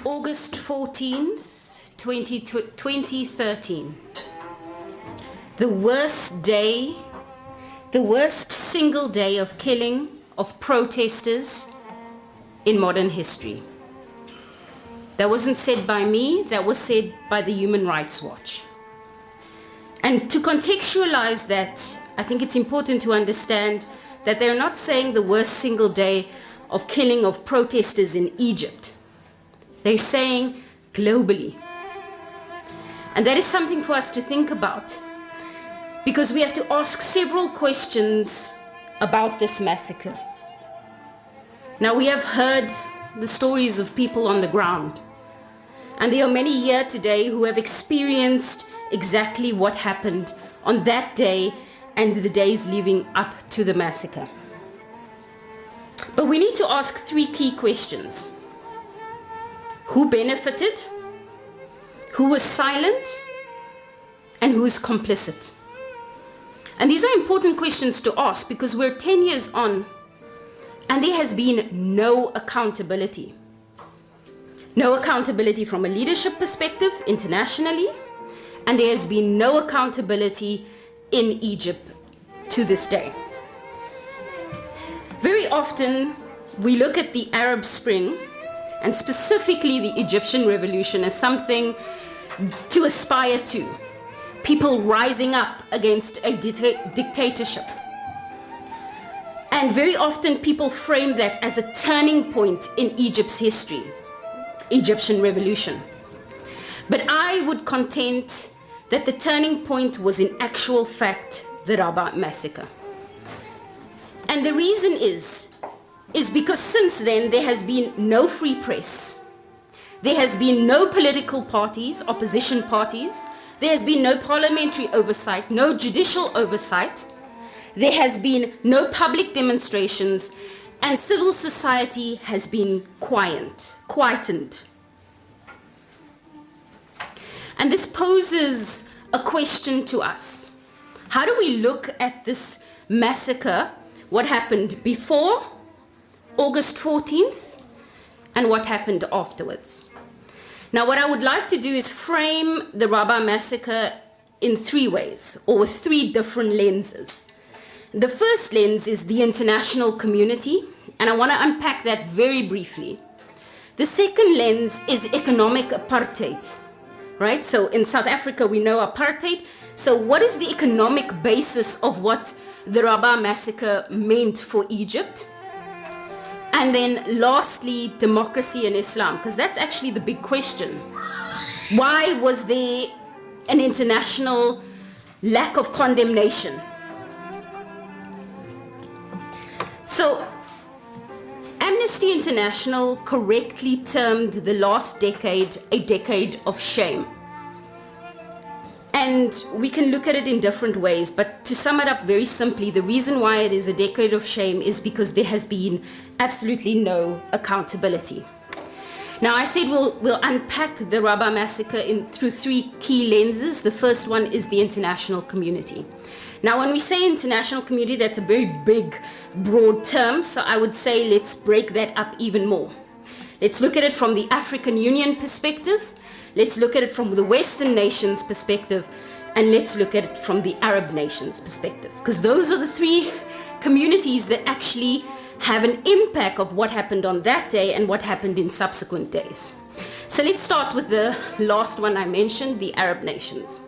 August 14th, 2013. The worst day, the worst single day of killing of protesters in modern history. That wasn't said by me, that was said by the Human Rights Watch. And to contextualize that, I think it's important to understand that they're not saying the worst single day of killing of protesters in Egypt. They're saying globally. And that is something for us to think about, because we have to ask several questions about this massacre. Now, we have heard the stories of people on the ground, and there are many here today who have experienced exactly what happened on that day and the days leading up to the massacre. But we need to ask three key questions. Who benefited? Who was silent? And who is complicit? And these are important questions to ask because we're 10 years on and there has been no accountability. No accountability from a leadership perspective internationally, and there has been no accountability in Egypt to this day. Very often we look at the Arab Spring and specifically the Egyptian revolution as something to aspire to. People rising up against a dictatorship. And very often people frame that as a turning point in Egypt's history, Egyptian revolution. But I would contend that the turning point was in actual fact the Rabiaa massacre. And the reason is because since then there has been no free press. There has been no political parties, opposition parties. There has been no parliamentary oversight, no judicial oversight. There has been no public demonstrations, and civil society has been quietened. And this poses a question to us. How do we look at this massacre, what happened before August 14th, and what happened afterwards? Now, what I would like to do is frame the Rabiaa massacre in three ways, or with three different lenses. The first lens is the international community, and I want to unpack that very briefly. The second lens is economic apartheid, right? So in South Africa, we know apartheid. So what is the economic basis of what the Rabiaa massacre meant for Egypt? And then lastly, democracy and Islam, because that's actually the big question. Why was there an international lack of condemnation? So Amnesty International correctly termed the last decade a decade of shame. And we can look at it in different ways, but to sum it up very simply, the reason why it is a decade of shame is because there has been absolutely no accountability. Now, I said we'll unpack the Rabiaa massacre through three key lenses. The first one is the international community. Now, when we say international community, that's a very big, broad term, so I would say let's break that up even more. Let's look at it from the African Union perspective. Let's look at it from the Western nations perspective, and let's look at it from the Arab nations perspective, because those are the three communities that actually have an impact of what happened on that day and what happened in subsequent days. So let's start with the last one I mentioned, the Arab nations.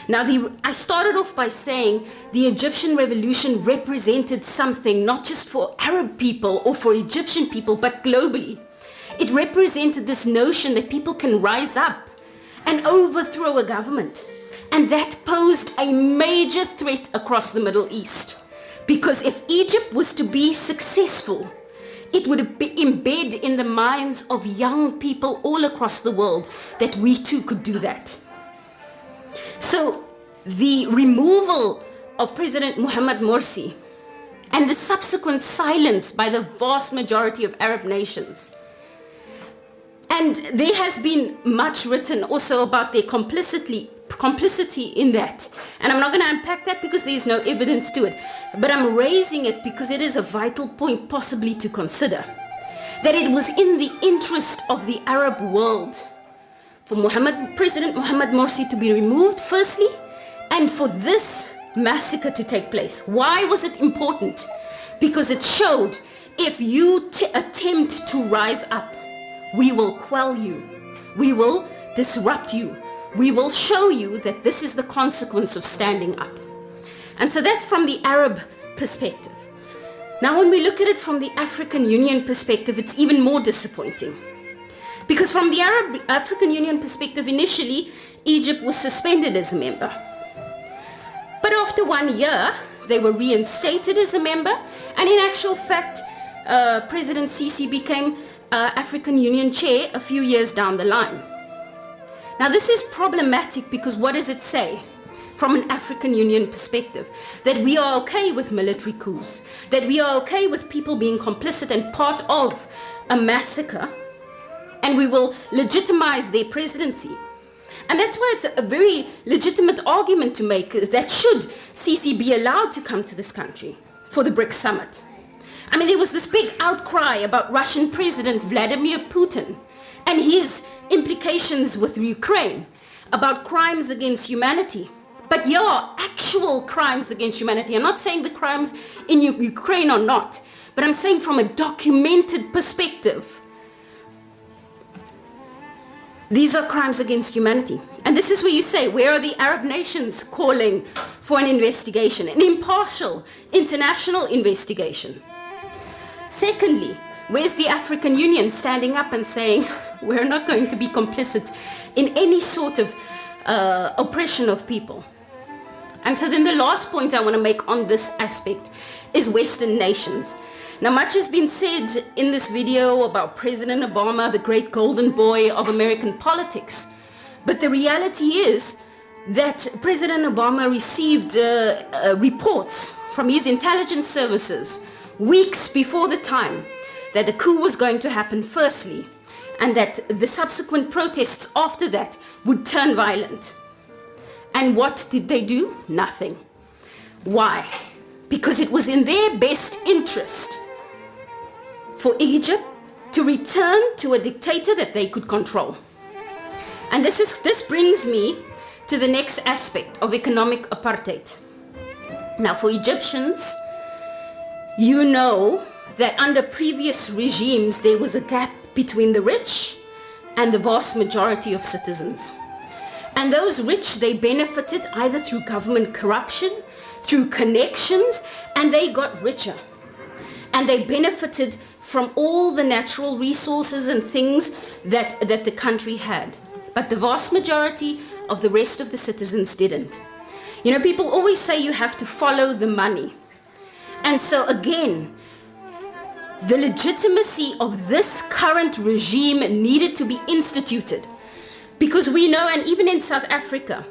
Now, I started off by saying the Egyptian revolution represented something not just for Arab people or for Egyptian people, but globally. It represented this notion that people can rise up and overthrow a government. And that posed a major threat across the Middle East. Because if Egypt was to be successful, it would embed in the minds of young people all across the world that we too could do that. So the removal of President Mohamed Morsi and the subsequent silence by the vast majority of Arab nations. And there has been much written also about their complicity in that. And I'm not going to unpack that because there's no evidence to it. But I'm raising it because it is a vital point possibly to consider. that it was in the interest of the Arab world for President Mohammed Morsi to be removed, firstly, and for this massacre to take place. Why was it important? Because it showed, if you attempt to rise up, we will quell you, we will disrupt you, we will show you that this is the consequence of standing up. And so that's from the Arab perspective. Now, when we look at it from the African Union perspective, it's even more disappointing. Because from the African Union perspective, initially, Egypt was suspended as a member. But after 1 year, they were reinstated as a member, and in actual fact, President Sisi became African Union chair a few years down the line. Now, this is problematic because what does it say from an African Union perspective? That we are okay with military coups, that we are okay with people being complicit and part of a massacre, and we will legitimize their presidency. And that's why it's a very legitimate argument to make, is that should Sisi be allowed to come to this country for the BRICS summit? I mean, there was this big outcry about Russian President Vladimir Putin and his implications with Ukraine, about crimes against humanity. But yeah, actual crimes against humanity. I'm not saying the crimes in Ukraine are not, but I'm saying from a documented perspective, these are crimes against humanity. And this is where you say, where are the Arab nations calling for an investigation, an impartial international investigation? Secondly, where's the African Union standing up and saying, we're not going to be complicit in any sort of oppression of people? And so then the last point I want to make on this aspect is Western nations. Now, much has been said in this video about President Obama, the great golden boy of American politics. But the reality is that President Obama received reports from his intelligence services weeks before the time that the coup was going to happen, firstly, and that the subsequent protests after that would turn violent. And what did they do? Nothing. Why? Because it was in their best interest for Egypt to return to a dictator that they could control. And this brings me to the next aspect of economic apartheid. Now, for Egyptians, you know that under previous regimes, there was a gap between the rich and the vast majority of citizens. And those rich, they benefited either through government corruption, through connections, and they got richer. And they benefited from all the natural resources and things that the country had. But the vast majority of the rest of the citizens didn't. You know, people always say you have to follow the money. And so again, the legitimacy of this current regime needed to be instituted. Because we know, and even in South Africa,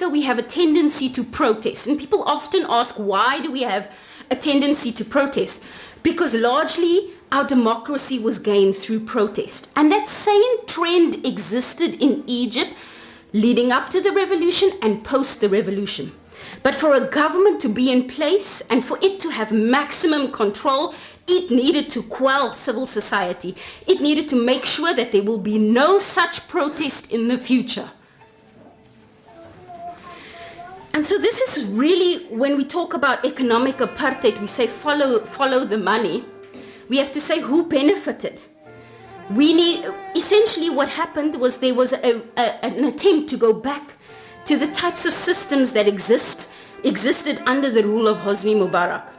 we have a tendency to protest. And people often ask, why do we have a tendency to protest? Because largely our democracy was gained through protest. And that same trend existed in Egypt leading up to the revolution and post the revolution. But for a government to be in place and for it to have maximum control, it needed to quell civil society. It needed to make sure that there will be no such protest in the future. And so this is really, when we talk about economic apartheid, we say follow the money. We have to say who benefited. Essentially what happened was there was an attempt to go back to the types of systems that existed under the rule of Hosni Mubarak.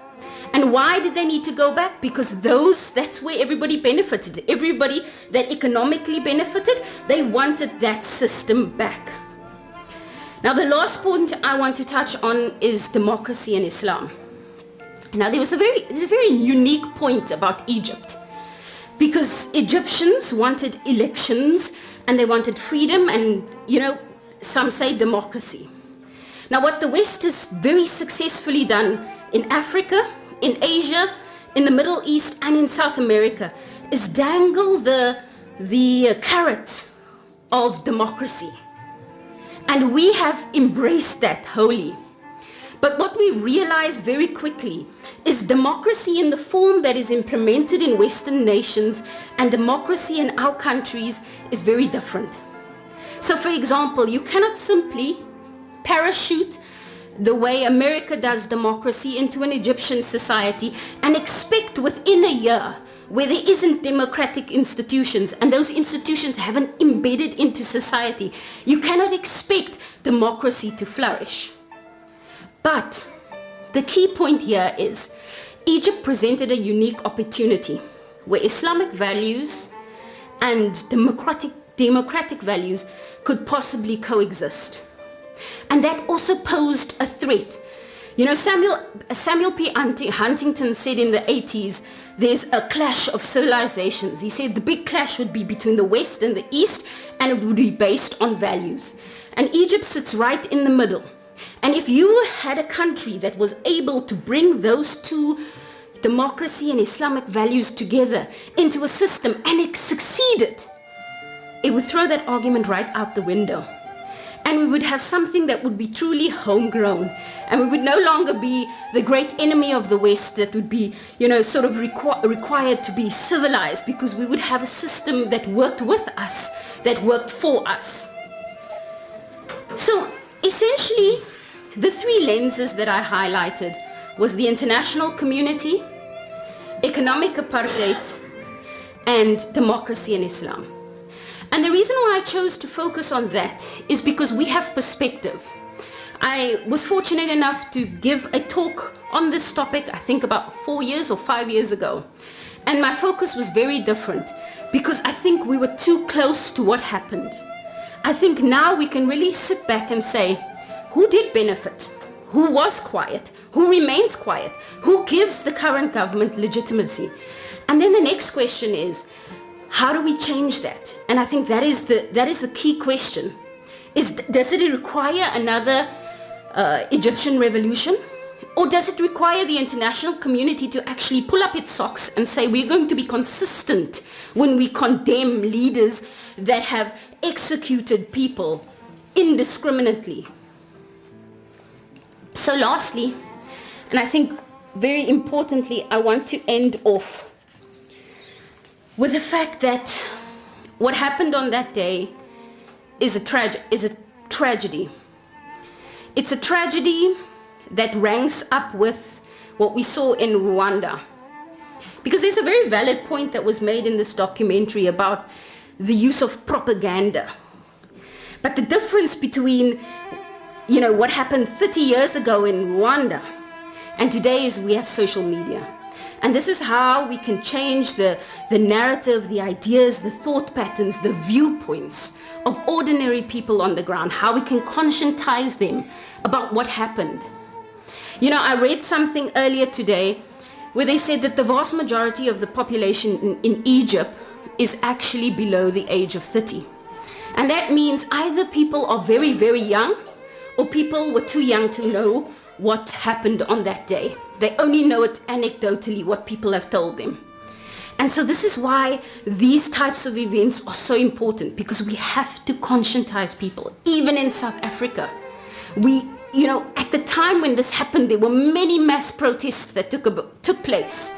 And why did they need to go back? Because that's where everybody benefited. Everybody that economically benefited, they wanted that system back. Now, the last point I want to touch on is democracy and Islam. Now, there's a very unique point about Egypt, because Egyptians wanted elections and they wanted freedom and, some say democracy. Now, what the West has very successfully done in Africa, in Asia, in the Middle East, and in South America is dangle the carrot of democracy. And we have embraced that wholly. But what we realize very quickly is democracy in the form that is implemented in Western nations and democracy in our countries is very different. So for example, you cannot simply parachute the way America does democracy into an Egyptian society and expect within a year, where there isn't democratic institutions and those institutions haven't embedded into society, you cannot expect democracy to flourish. But the key point here is Egypt presented a unique opportunity where Islamic values and democratic values could possibly coexist. And that also posed a threat. You know, Samuel P. Huntington said in the 80s, there's a clash of civilizations. He said the big clash would be between the West and the East, and it would be based on values. And Egypt sits right in the middle. And if you had a country that was able to bring those two, democracy and Islamic values, together into a system, and it succeeded, it would throw that argument right out the window. And we would have something that would be truly homegrown. And we would no longer be the great enemy of the West that would be, you know, sort of required to be civilized, because we would have a system that worked with us, that worked for us. So essentially, the three lenses that I highlighted was the international community, economic apartheid, and democracy in Islam. And the reason why I chose to focus on that is because we have perspective. I was fortunate enough to give a talk on this topic, I think about 4 years or 5 years ago. And my focus was very different because I think we were too close to what happened. I think now we can really sit back and say, who did benefit? Who was quiet? Who remains quiet? Who gives the current government legitimacy? And then the next question is, how do we change that? And I think that is the key question. Does it require another Egyptian revolution? Or does it require the international community to actually pull up its socks and say we're going to be consistent when we condemn leaders that have executed people indiscriminately? So lastly, and I think very importantly, I want to end off with the fact that what happened on that day is a tragedy. It's a tragedy that ranks up with what we saw in Rwanda. Because there's a very valid point that was made in this documentary about the use of propaganda. But the difference between, you know, what happened 30 years ago in Rwanda and today is we have social media. And this is how we can change the narrative, the ideas, the thought patterns, the viewpoints of ordinary people on the ground, how we can conscientize them about what happened. You know, I read something earlier today where they said that the vast majority of the population in Egypt is actually below the age of 30. And that means either people are very, very young, or people were too young to know what happened on that day. They only know it anecdotally, what people have told them. And so this is why these types of events are so important, because we have to conscientize people. Even in South Africa, you know, at the time when this happened, there were many mass protests that took place.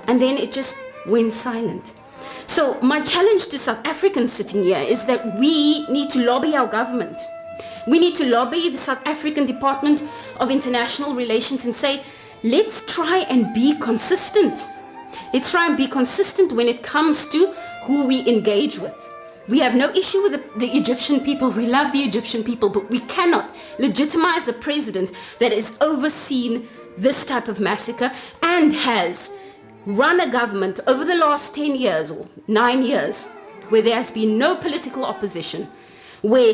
And then it just went silent. So my challenge to South Africans sitting here is that we need to lobby our government. We need to lobby the South African Department of International Relations and say, let's try and be consistent. Let's try and be consistent when it comes to who we engage with. We have no issue with the Egyptian people. We love the Egyptian people, but we cannot legitimize a president that has overseen this type of massacre and has run a government over the last 10 years or 9 years where there has been no political opposition, where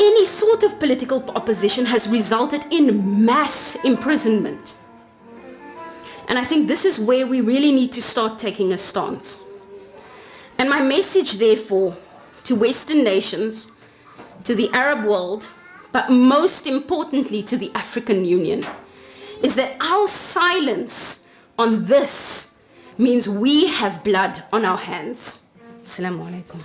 any sort of political opposition has resulted in mass imprisonment. And I think this is where we really need to start taking a stance. And my message, therefore, to Western nations, to the Arab world, but most importantly to the African Union, is that our silence on this means we have blood on our hands. Assalamu alaikum.